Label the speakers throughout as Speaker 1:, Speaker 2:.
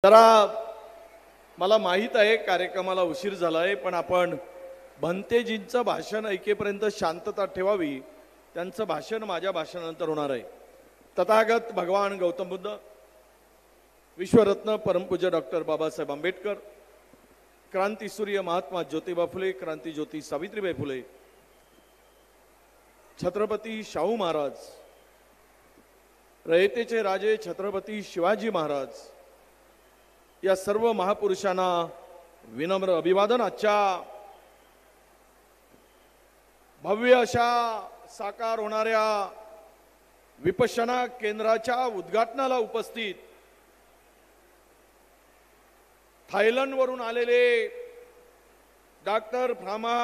Speaker 1: जरा मला माहित आहे कार्यक्रमाला उशीर झाला आहे, पण आपण भंतेजींचं भाषण ऐकेपर्यंत शांतता ठेवावी. त्यांचं भाषण माझ्या भाषणानंतर होणार आहे. तथागत भगवान गौतम बुद्ध, विश्वरत्न परमपूज्य डॉक्टर बाबासाहेब आंबेडकर, क्रांतीसूर्य महात्मा ज्योतिबा फुले, क्रांती ज्योती सावित्रीबाई फुले, छत्रपती शाहू महाराज, रयतेचे राजे छत्रपती शिवाजी महाराज, या सर्व महापुरुषांना विनम्र अभिवादन. आजच्या भव्य अशा साकार होणाऱ्या विपश्यना केंद्राच्या उद्घाटनाला उपस्थित थायलंड वरून आलेले डॉक्टर फ्रामा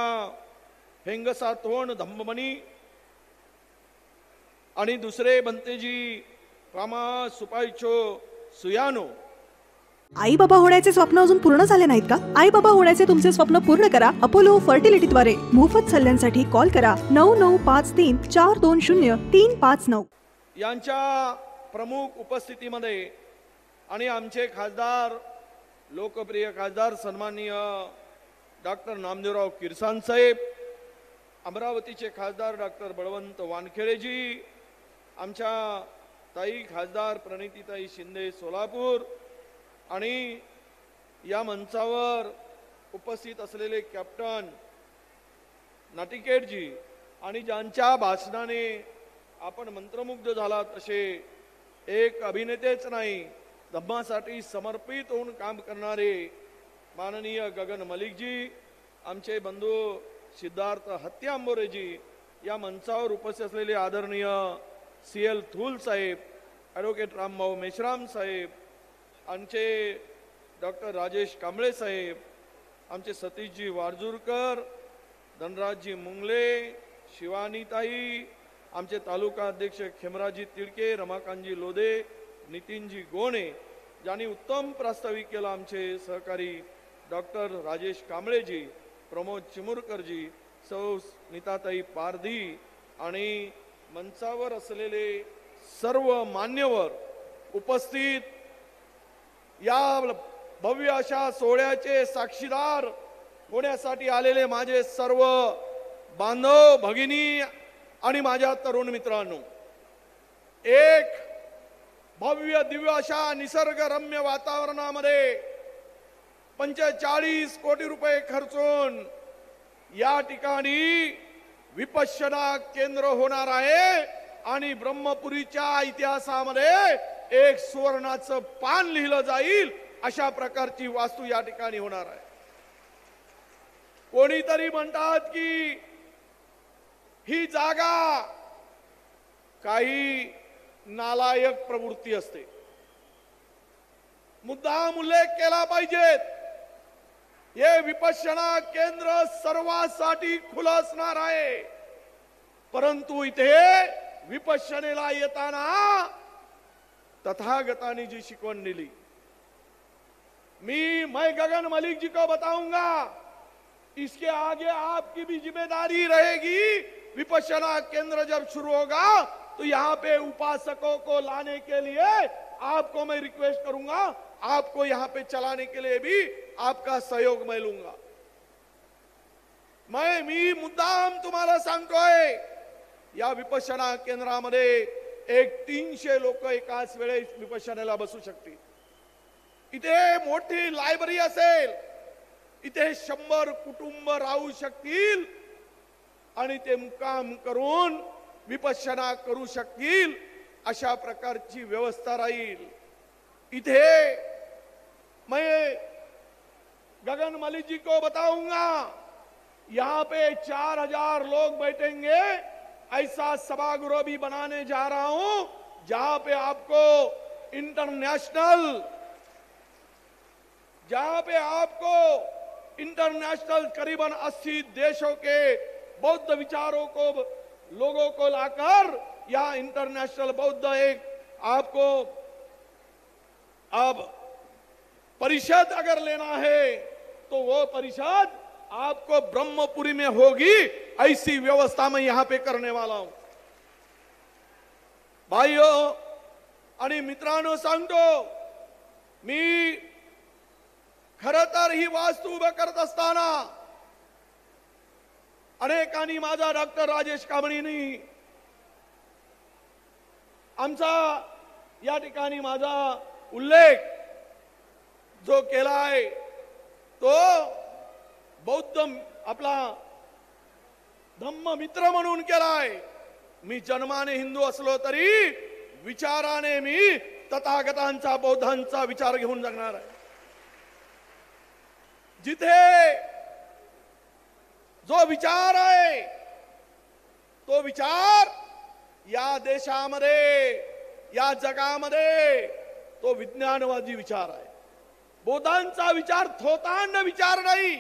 Speaker 1: हेंगसाथोन धम्ममणी आणि दुसरे भंतेजी फ्रामा सुपाईचो सुयानो.
Speaker 2: आई बाबा होण्याचे स्वप्न अजून पूर्ण झाले नाहीत का? आई बाबा होण्याचे तुमचे स्वप्न पूर्ण करा अपोलो फर्टिलिटीद्वारे. मोफत सल्ल्यांसाठी कॉल करा 9953420359.
Speaker 1: यांच्या प्रमुख उपस्थितीमध्ये आणि आमचे खासदार, लोकप्रिय खासदार सन्माननीय डॉक्टर नामदेवराव किरसान साहेब, अमरावतीचे खासदार डॉक्टर बळवंत वानखेडेजी, आमच्या ताई खासदार प्रणितीताई शिंदे सोलापूर, आणि या मंचावर उपस्थित असलेले कॅप्टन नाटिकेटजी, आणि ज्यांच्या भाषणाने आपण मंत्रमुग्ध झालात असे एक अभिनेतेच नाही, धम्मासाठी समर्पित होऊन काम करणारे माननीय गगन मलिकजी, आमचे बंधू सिद्धार्थ हत्यांबोरेजी, या मंचावर उपस्थित असलेले आदरणीय CL थूल साहेब, ॲडव्होकेट रामभाऊ मेश्राम साहेब, आमचे डॉक्टर राजेश कांबळे साहेब, आमचे सतीशजी वारजूरकर, धनराजजी मुंगले, शिवानीताई, आमचे तालुका अध्यक्ष खेमराजी तिडके, रमाकांतजी लोधे, नितीनजी गोणे, ज्यांनी उत्तम प्रास्ताविक केला, आमचे सहकारी डॉक्टर राजेश कांबळेजी, प्रमोद चिमुरकरजी, सौ नीताताई पारधी, आणि मंचावर असलेले सर्व मान्यवर, उपस्थित या भव्य अशा सोहळ्याचे साक्षीदार होण्यासाठी आलेले माझे सर्व बांधव भगिनी आणि माझ्या तरुण मित्रांनो, एक भव्य दिव्य अशा निसर्गरम्य वातावरणामध्ये 45 कोटी रुपये खर्चून या ठिकाणी विपश्यना केंद्र होणार आहे, आणि ब्रह्मपुरीच्या इतिहासामध्ये एक सुवर्णाचं पान लिहिलं जाईल अशा प्रकारची वास्तू या ठिकाणी होणार आहे. कोणीतरी म्हणतात की ही जागा काही नालायक प्रवृत्ती असते, मुद्दाम उल्लेख केला पाहिजेत. हे विपश्यना केंद्र सर्वांसाठी खुलं असणार आहे, परंतु इथे विपश्यनेला येताना तथागतानी जी शिकवण दिली, मैं गगन मलिक जी को बताऊंगा, इसके आगे आपकी भी जिम्मेदारी रहेगी. विपश्यना केंद्र जब शुरू होगा तो यहाँ पे उपासकों को लाने के लिए आपको मैं रिक्वेस्ट करूंगा, आपको यहाँ पे चलाने के लिए भी आपका सहयोग मैं लूंगा. मी मुद्दाम तुम्हाला सांगतोय, या विपश्यना केंद्रामध्ये एक 300 लोक एकाच वेळेस विपश्यनेला बसू शकतील. इथे मोठी लायब्ररी असेल, इथे 100 कुटुंब राहू शकतील, आणि ते मुक्काम करून विपश्यना करू शकतील अशा प्रकारची व्यवस्था राहील. इथे मैं गगन मलिक जी को बताऊंगा, यहाँ पे 4000 लोग बैठेंगे. ऐसा सभागृह भी बनाने जा रहा हूं जहां पे आपको इंटरनेशनल करीबन 80 देशों के बौद्ध विचारों को, लोगों को लाकर यह इंटरनेशनल बौद्ध एक आपको अब परिषद अगर लेना है तो वो परिषद आपको ब्रह्मपुरी में होगी. ऐसी व्यवस्था मैं यहां पे करने वाला हूं. भाइयों आणि मित्रांनो सांगतो, मी खर तर ही वास्तू उभं करत असताना अनेकांनी माझा डॉक्टर राजेश कांबळींनी आमचा या ठिकाणी माझा उल्लेख जो केलाय तो बौद्ध आपला धम्म मित्र म्हणून केलाय। मी जन्माने हिंदू असलो तरी विचाराने मी तथागतांचा बौद्धांचा विचार घेऊन जगणार आहे। जिथे जो विचार आहे तो विचार या देशामध्ये या जगामध्ये तो विज्ञानवादी विचार आहे। बौद्धांचा विचार थोतांड विचार नाही।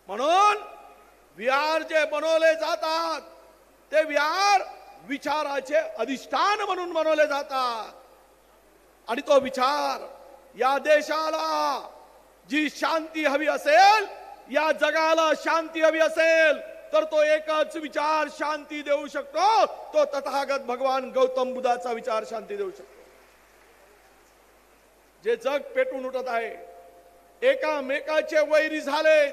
Speaker 1: म्हणून विहार जे बनवले जातात ते विहार विचाराचे अधिष्ठान म्हणून बनवले जातात आणि तो विचार या देशाला जी शांती हवी असेल या जगाला शांती हवी असेल तर तो एकच विचार शांती देऊ शकतो, तो तथागत भगवान गौतम बुद्धाचा विचार शांती देऊ शकतो। जे जग पेटून उठत आहे, एकामेकाचे वैरी झाले,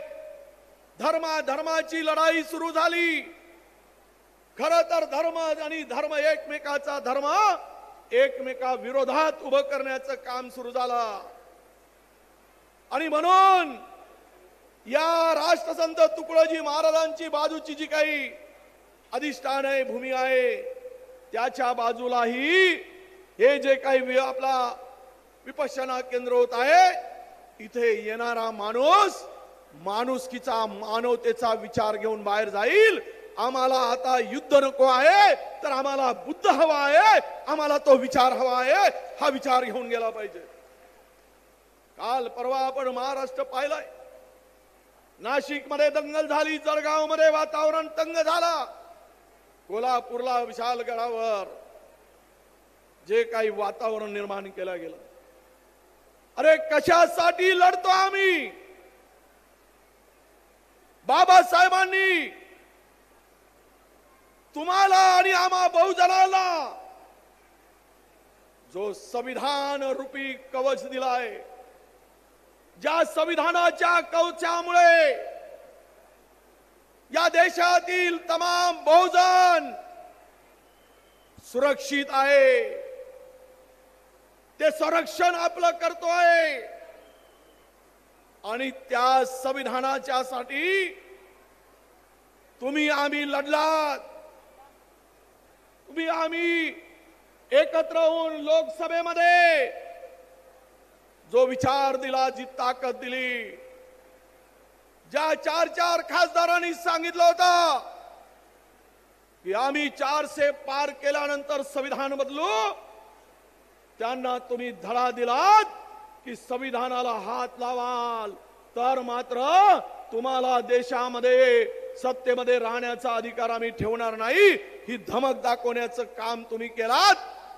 Speaker 1: धर्माची लढाई सुरू झाली। खर तर धर्म आणि धर्म एकमेकाचा धर्म एकमेका विरोधात उभं करण्याचं काम सुरू झालं आणि म्हणून या राष्ट्रसंत तुकडोजी महाराजांची बाजूची जी काही अधिष्ठान आहे, भूमी आहे, त्याच्या बाजूलाही हे जे काही आपला विपश्यना केंद्र होत आहे, इथे येणारा माणूस माणुसकीचा मानवतेचा विचार घेऊन बाहेर जाईल। आम्हाला आता युद्ध नको आहे तर आम्हाला बुद्ध हवा आहे, आम्हाला तो विचार हवा आहे, हा विचार घेऊन गेला पाहिजे। काल परवा आपण महाराष्ट्र पाहिलाय, नाशिक मध्ये दंगल झाली, जळगाव मध्ये वातावरण तंग झाला, कोल्हापूरला विशालगडावर जे काही वातावरण निर्माण केलं गेलं। अरे कशासाठी लढतो आम्ही? बाबासाहेबांनी तुम्हाला आणि आम्हा बहुजनाला जो संविधान रूपी कवच दिलाय, ज्या संविधानाच्या कवचामुळे या देशातील तमाम बहुजन सुरक्षित आहे, ते संरक्षण आपलं करतोय आणि त्या संविधानाच्या साठी तुम्ही आम्ही लढलात, तुम्ही आम्ही एकत्र होऊन लोकसभेमध्ये जो विचार दिला, जी ताकद दिली, ज्या 4 खासदारांनी सांगितलं होतं की आम्ही 400 पार केल्यानंतर संविधान बदलू, त्यांना तुम्ही धडा दिलात की संविधानाला हात लावाल तर मात्र तुम्हाला देशामध्ये सत्तेमध्ये राहण्याचा अधिकार आम्ही ठेवणार नाही, ही धमक दाखवण्याचं काम तुम्ही केलात।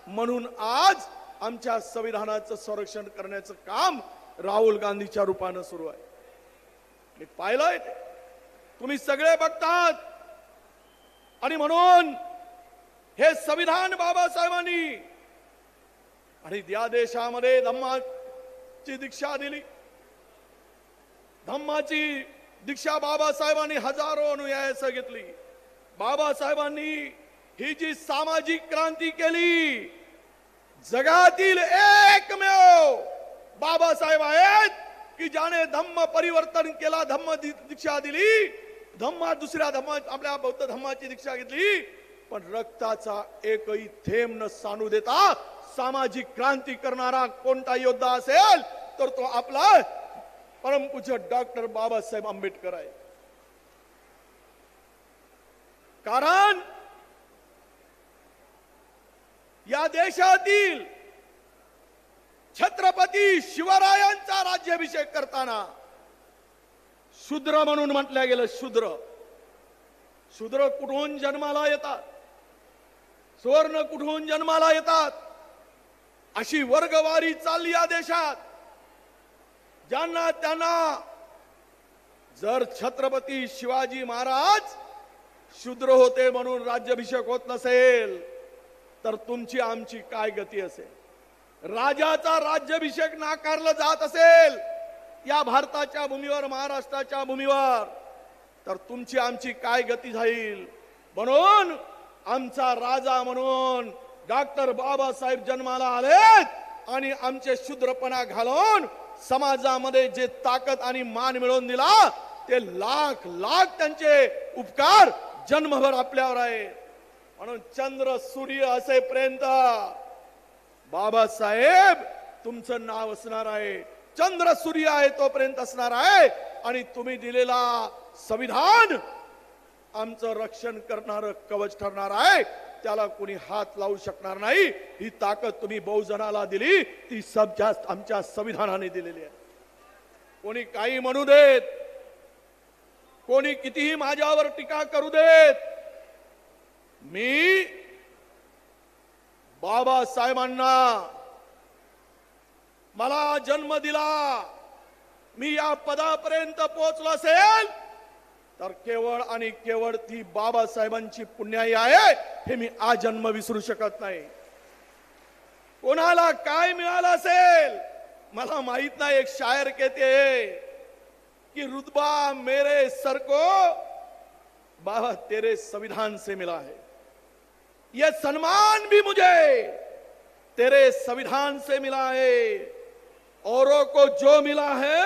Speaker 1: म्हणून आज आमच्या संविधानाचं संरक्षण करण्याचं काम राहुल गांधीच्या रूपाने सुरू आहे। मी पाहिलंय ते, तुम्ही सगळे बघतात आणि म्हणून हे संविधान बाबासाहेबांनी आणि या देशामध्ये धम्माची दीक्षा दिली। धम्माची दीक्षा बाबासाहेबांनी हजारो अनुयायांस घेतली। बाबासाहेबांनी ही जी सामाजिक क्रांती केली, जगातील एकमेव बाबासाहेब आहेत की ज्याने धम्म परिवर्तन केला, धम्म दीक्षा दिली, दुसऱ्या धम्मा आपल्या बौद्ध धम्माची दीक्षा घेतली, पण रक्ताचा एकही थेंब न सांडू देता सामाजिक क्रांती करणारा कोणता योद्धा असेल तर तो आपला परमपूज्य डॉक्टर बाबासाहेब आंबेडकर आहे। कारण या देशातील छत्रपती शिवरायांचा राज्याभिषेक करताना शूद्र म्हणून म्हटलं गेलं। शूद्र कुठून जन्माला येतात, सुवर्ण कुठून जन्माला येतात, अशी वर्गवारी चालली या देशात। ज्यांना त्यांना जर छत्रपती शिवाजी महाराज शूद्र होते म्हणून राज्याभिषेक होत नसेल तर तुमची आमची काय गती असेल? राजाचा राज्याभिषेक नाकारला जात असेल या भारताच्या भूमीवर, महाराष्ट्राच्या भूमीवर, तर तुमची आमची काय गती जाईल. म्हणून आमचा राजा म्हणून डॉक्टर बाबासाहेब जन्माला आलेत आणि आमचे शूद्रपणा घालून समाजामध्ये जे ताकद आणि मान मिळवून दिला ते लाख लाख त्यांचे उपकार जन्मभर आपल्यावर आहे. म्हणून चंद्र सूर्य असेपर्यंत बाबासाहेब तुमचं नाव असणार आहे. चंद्र सूर्य आहे तोपर्यंत असणार आहे. आणि तुम्ही दिलेला संविधान आमचं रक्षण करणारं कवच ठरणार आहे. त्याला कोणी हात लावू शकणार नाही. ही ताकद तुम्ही बहुजनाला दिली, ती सब जास्त आमच्या संविधानाने दिलेली आहे. कोणी काही म्हणू देत, कोणी कितीही माझ्यावर टीका करू देत, मी बाबासाहेबांना मला जन्म दिला, मी या पदापर्यंत पोहोचलो असेल तर केवळ आणि केवळ ती बाबासाहेबांची पुण्याई आहे. हे मी आजन्म विसरू शकत नाही. कोणाला काय मिळालं असेल मला माहित नाही. एक शायर कहते हैं कि रुतबा मेरे सर को बाबा तेरे संविधान से मिला है, ये सम्मान भी मुझे तेरे संविधान से मिला है. औरों को जो मिला है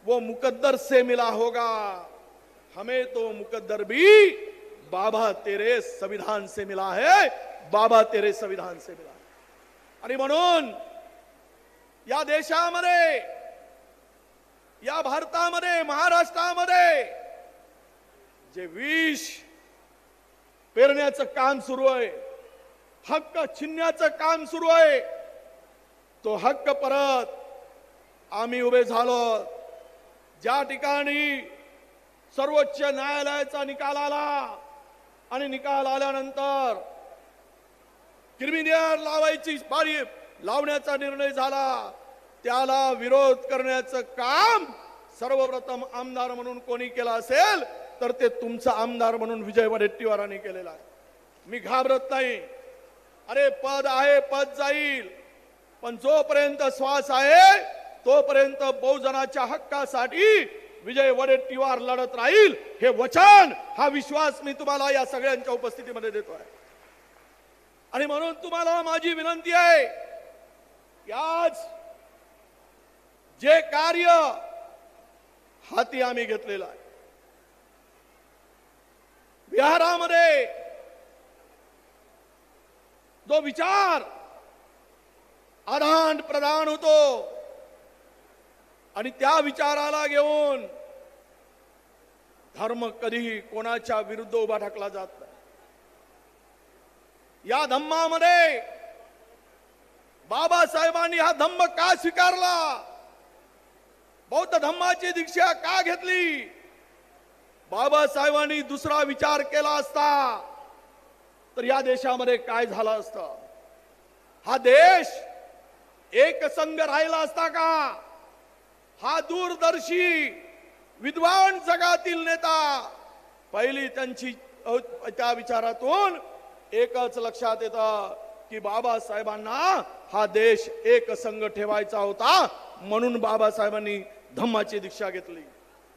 Speaker 1: वो मुकद्दर से मिला होगा, हमें तो मुकद्दर भी बाबा तेरे संविधान से मिला है. बाबा तेरे संविधान से मिला है. आणि म्हणून या देशामध्ये, या भारतामध्ये, महाराष्ट्रामध्ये जे विष पेरण्याचं काम सुरू आहे, हक्क छिनण्याचं काम सुरू आहे, तो हक्क परत आम्ही उभे झालो. ज्या ठिकाणी सर्वोच्च न्यायालयाचा निकाल आला आणि निकाल आल्यानंतर क्रिमिनल लावायची बारी लावण्याचा निर्णय झाला, त्याला विरोध करण्याचं काम सर्वप्रथम आमदार म्हणून कोणी केला असेल तर ते तुमचा आमदार म्हणून विजय वडेट्टीवारांनी केलेला आहे. मी घाबरत नाही. अरे पद आहे, पद जाईल, पण जोपर्यंत श्वास आहे तोपर्यंत बहुजनाच्या हक्कासाठी विजय वडेट्टीवार लढत राहील. हे वचन, हा विश्वास मी तुम्हाला या सगळ्यांच्या उपस्थितीमध्ये देतो आहे. आणि म्हणून तुम्हाला माझी विनंती आहे की आज जे कार्य हाती आम्ही घेतलेलं आहे, बिहारामध्ये जो विचार आदान प्रदान होतो आणि त्या विचाराला घेऊन धर्म कधीही कोणाच्या विरुद्ध उभा ठाकला जात नाही. या धम्मामध्ये बाबासाहेबांनी हा धम्म का स्वीकारला, बौद्ध धम्माची दीक्षा का घेतली. बाबासाहेबांनी दुसरा विचार केला असता तर या देशामध्ये काय झालं असतं. हा देश एकसंघ राहिला असता का. हा दूरदर्शी विद्वान जगातील नेता पहिली त्यांची त्या विचारातून एकच लक्षात येतं की बाबासाहेबांना हा देश एकसंघ ठेवायचा होता, म्हणून बाबासाहेबांनी धम्माची दीक्षा घेतली.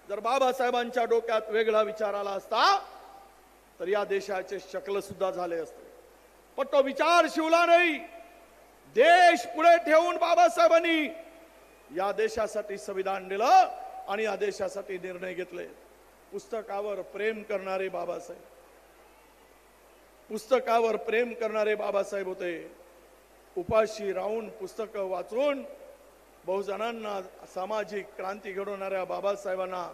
Speaker 1: जर बाबासाहेबांच्या डोक्यात वेगळा विचार आला असता तर या देशाचे शकल सुद्धा झाले असते. पण तो विचार शिवला नाही. देश पुढे ठेवून बाबासाहेबांनी या देशासाठी संविधान दिलं आणि या देशासाठी निर्णय घेतले. पुस्तकावर प्रेम करणारे बाबासाहेब, पुस्तकावर प्रेम करणारे बाबासाहेब होते. उपाशी राहून पुस्तकं वाचून बहुजनांना सामाजिक क्रांती घडवणाऱ्या बाबासाहेबांना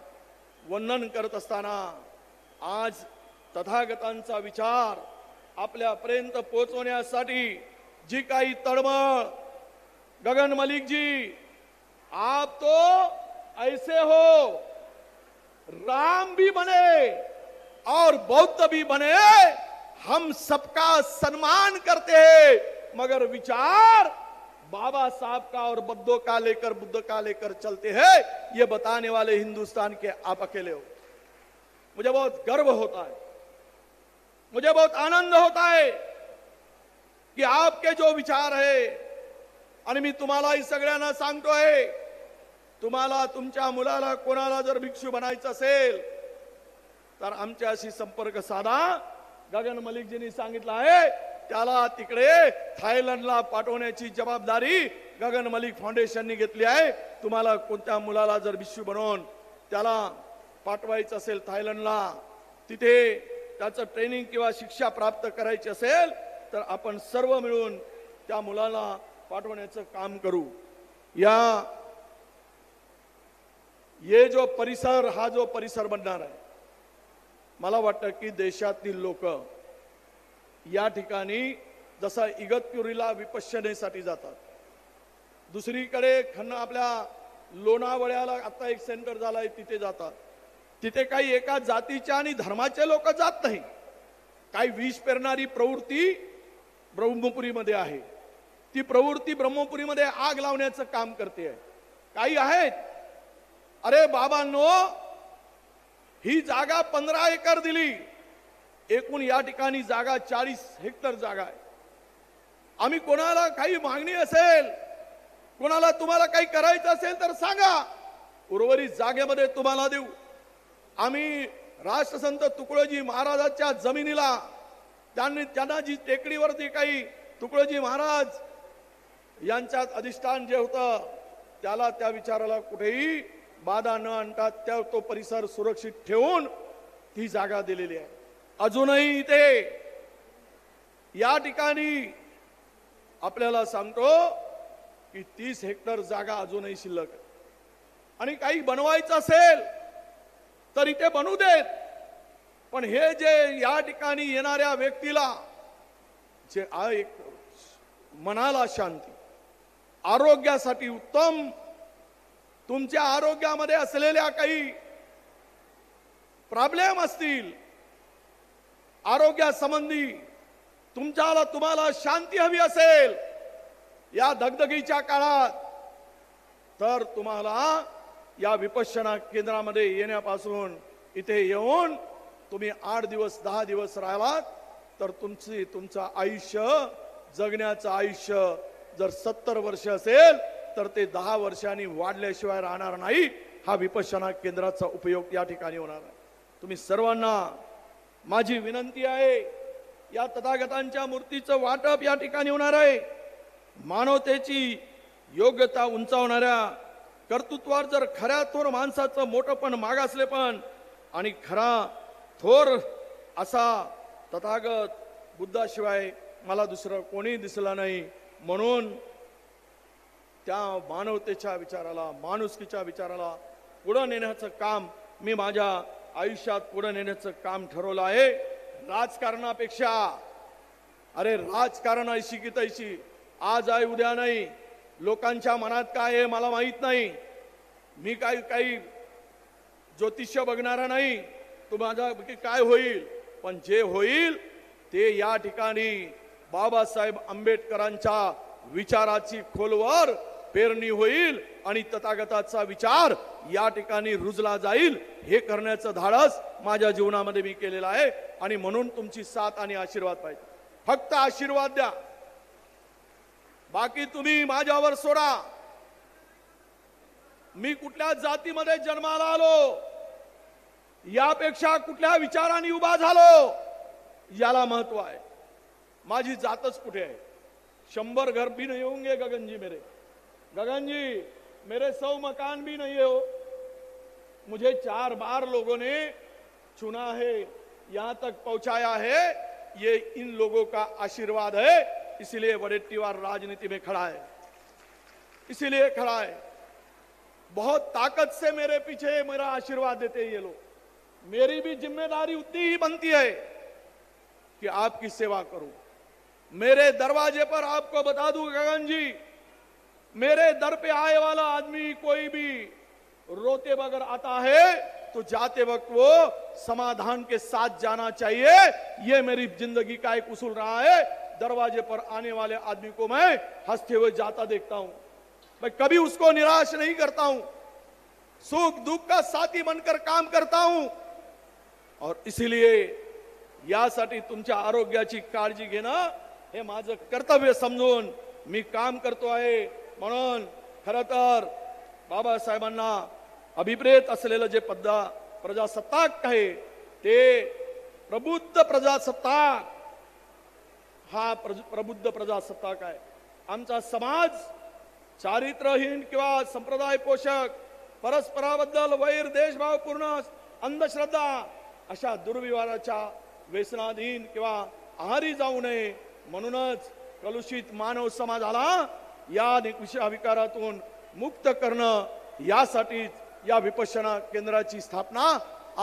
Speaker 1: वंदन करत असताना आज तथागतांचा विचार आपल्यापर्यंत पोहोचवण्यासाठी जी काही तळमळ, गगन मलिक जी, आप तो ऐसे हो, राम भी बने और बौद्ध भी बने, हम सबका सम्मान करते हैं, मगर विचार बाबा साहब का और बुद्धों का लेकर, बुद्ध का लेकर चलते हैं. ये बताने वाले हिंदुस्तान के आप अकेले हो. मुझे बहुत गर्व होता है, मुझे बहुत आनंद होता है कि आपके जो विचार है आणि मी तुम्हालाही सगळ्यांना सांगतोय, तुम्हाला तुमच्या मुलाला कोणाला जर भिक्षू बनायचं असेल तर आमच्याशी संपर्क साधा. गगन मलिकजींनी सांगितलं आहे त्याला तिकडे थायलंडला पाठवण्याची जबाबदारी गगन मलिक फाउंडेशनने घेतली आहे. तुम्हाला कोणत्या मुलाला जर भिक्षू बनवून त्याला पाठवायचं असेल थायलंडला, तिथे त्याचं ट्रेनिंग किंवा शिक्षा प्राप्त करायची असेल तर आपण सर्व मिळून त्या मुलाला पाठवण्याचं काम करू. ये जो परिसर, हा जो परिसर बनणार आहे, मला वाटतं की देशातील लोक या ठिकाणी जसा इगतपुरीला विपश्यनेसाठी जातात, दुसरीकडे आपल्या लोणावळ्याला आता एक सेंटर झालंय तिथे जातात. तिथे काही एका जातीच्या आणि धर्माचे लोक जात नाही. काही विष पेरणारी प्रवृत्ती ब्रह्मपुरीमध्ये आहे. ती प्रवृत्ती ब्रह्मपुरीमध्ये आग लावण्याचं काम करते. काही आहेत, अरे बाबांनो, ही जागा 15 एकर दिली, एकूण या ठिकाणी जागा 40 हेक्टर जागा आहे. आम्ही कोणाला काही मागणी असेल, कोणाला तुम्हाला काही करायचं असेल तर सांगा, उर्वरित जागेमध्ये तुम्हाला देऊ. आम्ही राष्ट्रसंत तुकडोजी महाराजांच्या जमिनीला त्यांना जी टेकडीवरती काही तुकडोजी महाराज यांच्यात अधिष्ठान जे होतं त्याला, त्या विचाराला कुठेही बाधा न आणता तो परिसर सुरक्षित ठेवून ती जागा दिलेली आहे. अजूनही इथे या ठिकाणी आपल्याला सांगतो की 30 हेक्टर जागा अजूनही शिल्लक आहे. आणि काही बनवायचं असेल तर इथे बनवू देत. पण हे जे या ठिकाणी येणाऱ्या व्यक्तीला जे एक मनाला शांती, आरोग्यासाठी उत्तम, तुमच्या आरोग्यामध्ये असलेल्या काही प्रॉब्लेम असतील, आरोग्यासंबंधी तुम्हाला शांती हवी असेल या दगदगीच्या काळात, तर तुम्हाला या विपश्यना केंद्रामध्ये येण्यापासून इथे येऊन तुम्ही 8 दिवस 10 दिवस राहिलात तर तुमचं आयुष्य, जगण्याचं आयुष्य जर 70 वर्ष असेल तर ते 10 वर्षांनी वाढल्याशिवाय राहणार नाही. हा विपश्यना केंद्राचा उपयोग या ठिकाणी होणार आहे. तुम्ही सर्वांना माझी विनंती आहे, या तथागतांच्या मूर्तीचं वाटप या ठिकाणी होणार आहे. मानवतेची योग्यता उंचावणाऱ्या कर्तृत्वावर जर खऱ्या थोर माणसाचं मोठंपण, मागासलेपण आणि खरा थोर असा तथागत बुद्धाशिवाय मला दुसरं कोणी दिसला नाही. म्हणून त्या मानवतेच्या विचाराला, माणुसकीच्या विचाराला पुढे नेण्याचं काम मी माझ्या आयुष्यात पुढे नेण्याचं काम ठरवलं आहे. राजकारणापेक्षा, अरे राजकारण ऐशी की तैशी, आज आहे उद्या नाही. लोकांच्या मनात काय आहे मला माहित नाही. मी काही ज्योतिष्य बघणारा नाही तो माझा काय होईल, पण जे होईल ते या ठिकाणी बाबासाहेब आंबेडकरांच्या विचाराची खोलवर पेरणी होईल आणि तथागताचा विचार या ठिकाणी रुजला जाईल. हे करण्याचं धाडस माझ्या जीवनामध्ये मी केलेलं आहे. आणि म्हणून तुमची साथ आणि आशीर्वाद पाहिजे. फक्त आशीर्वाद द्या, बाकी तुम्ही माझ्यावर सोडा. मी कुठल्या जातीमध्ये जन्माला आलो, यापेक्षा कुठल्या विचारांनी उभा झालो याला महत्व आहे. माझी जातच कुठे आहे. 100 घर भी नहीं होंगे गगन जी मेरे. गगन जी मेरे 100 मकान भी नहीं हो. मुझे 4 बार लोगों ने चुना है, यहां तक पहुंचाया है. ये इन लोगों का आशीर्वाद है, इसलिए वडेट्टीवार राजनीति में खड़ा है, इसीलिए खड़ा है. बहुत ताकत से मेरे पीछे मेरा आशीर्वाद देते हैं ये लोग. मेरी भी जिम्मेदारी उतनी ही बनती है कि आपकी सेवा करूं. मेरे दरवाजे पर आपको बता दूं गगन जी, मेरे दर पे आए वाला आदमी कोई भी रोते बगैर आता है तो जाते वक्त वो समाधान के साथ जाना चाहिए. ये मेरी जिंदगी का एक उसूल रहा है. दरवाजे पर आने वाले आदमी को मैं हंसते हुए जाता देखता हूं. मैं कभी उसको निराश नहीं करता हूं. सुख दुख का साथी बनकर काम करता हूं. और इसीलिए यासाठी तुमच्या आरोग्याची काळजी घेणं हे माझं कर्तव्य समजून मी काम करतो आहे. म्हणून खरं तर बाबासाहेबांना अभिप्रेत असलेलं जे प्रजासत्ताक आहे ते प्रबुद्ध प्रजासत्ताक हा प्रबुद्ध प्रजासत्ताक आहे. आमचा समाज चारित्र्यहीन किंवा संप्रदाय पोषक, परस्पराबद्दल वैर देशभावपूर्ण अंधश्रद्धा अशा दुर्व्यवहाराच्या व्यसनाधीन किंवा आहारी जाऊ नये. म्हणूनच कलुषित मानव समाजाला या विकारातून मुक्त करणं यासाठीच या विपश्यना केंद्राची स्थापना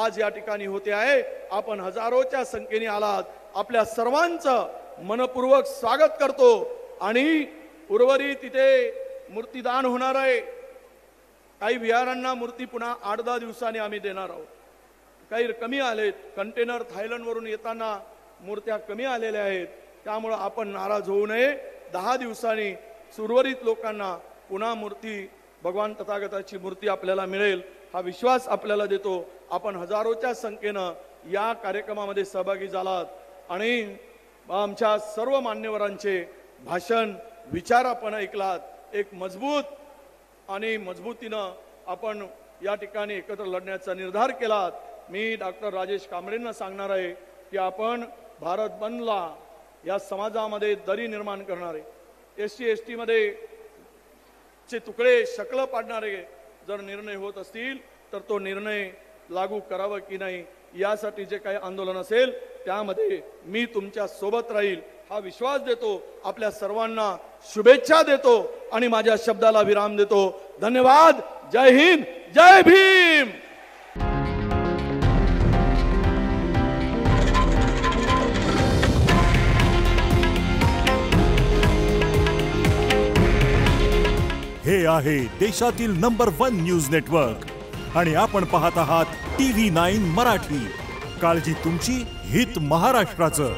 Speaker 1: आज या ठिकाणी होते आहे. आपण हजारोच्या संख्येने आलात. आपल्या सर्वांचं मनपूर्वक स्वागत करतो आणि उर्वरित तिथे मूर्तिदान होणार आहे. काही विहारांना मूर्ती पुन्हा 8-10 दिवसांनी आम्ही देणार आहोत. काही कमी आलेत, कंटेनर थायलंडवरून येताना मूर्त्या कमी आलेल्या आहेत. त्यामुळे आपण नाराज होऊ नये. 10 दिवसांनी उर्वरित लोकांना पुन्हा मूर्ती, भगवान तथागताची मूर्ती आपल्याला मिळेल हा विश्वास आपल्याला देतो. आपण हजारोच्या संख्येनं या कार्यक्रमामध्ये सहभागी झालात आणि आमच्या सर्व मान्यवरांचे भाषण, विचार आपण ऐकलात. एक मजबूत आणि मजबूतीनं आपण या ठिकाणी एकत्र लढण्याचा निर्धार केलात. मी डॉक्टर राजेश कांबळेंना सांगणार आहे की आपण भारत बंदला या समाजामध्ये दरी निर्माण करणारे, SC ST मध्ये चे तुकडे शकलं पाडणारे जर निर्णय होत असतील तर तो निर्णय लागू करावा की नाही यासाठी जे काही आंदोलन असेल त्यामध्ये मी तुमच्या सोबत राहील हा विश्वास देतो. आपल्या सर्वांना शुभेच्छा देतो आणि माझ्या शब्दाला विराम देतो. धन्यवाद. जय हिंद, जय भीम.
Speaker 3: हे आहे देशातील नंबर 1 न्यूज नेटवर्क आणि आपण पाहत आहात TV9 मराठी. काळजी तुमची, हित महाराष्ट्राचं.